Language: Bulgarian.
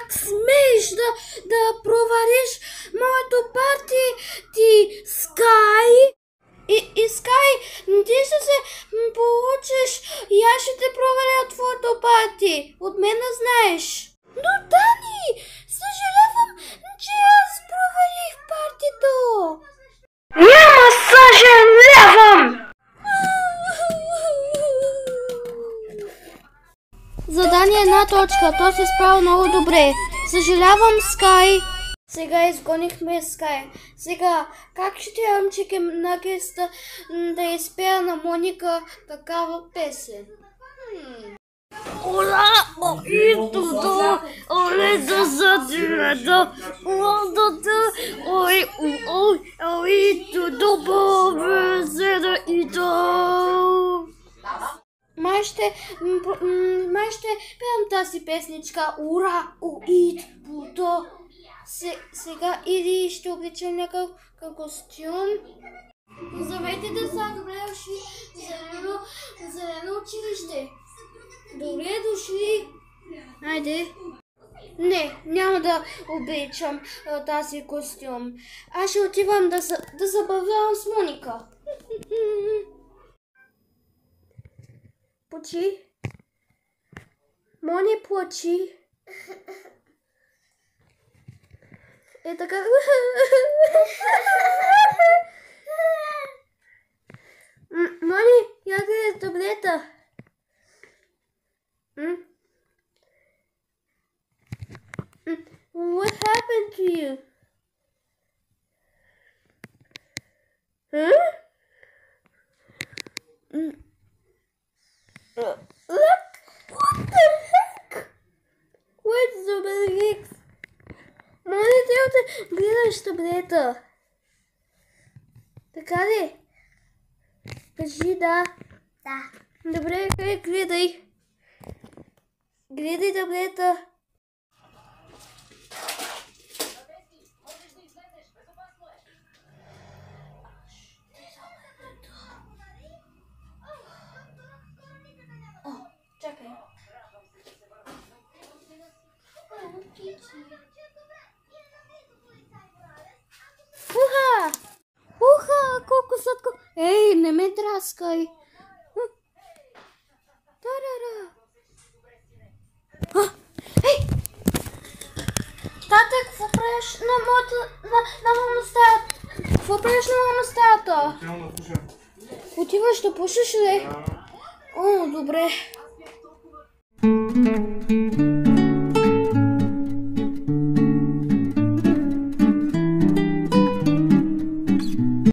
Как смееш да провалиш моето парти, ти Скай? И Скай, ти ще се получиш и аз ще те проваля твоето парти. От мен знаеш. Но Дани, съжалявам, че аз провалих партито. Няма съжалявам! Задание 1 точка. Той се справи много добре. Съжалявам, Скай. Сега изгонихме Скай. Сега, как ще трябвам чекам на геста да изпея на Моника такава песен? Ура! Оитото! Олето задирето! Ой, оитото побезеда ито! Май ще пеем тази песничка. Ура! Оитото! Сега иди ще обличам някакъв костюм. Здравейте, деца, добре дошли в зелено училище. Добре дошли. Айде. Не, няма да обличам тази костюм. Аз ще отивам да забавлявам с Моника. Почи. Мони, почи. Е така. Мони, я къде е таблета? What happened to you? Huh? Look! What the heck? Where's the bags? Моля, трябва да гледаш таблета. Така ли? Кажи да. Да. Добре, гледай. Гледай таблета. О, чакай. Уха, колко сладко. Ей, не ме драскай. Ей! Тате, какво правиш на мама стаята? Какво правиш на мама стаята? Отиваш да пушиш ли? О, добре.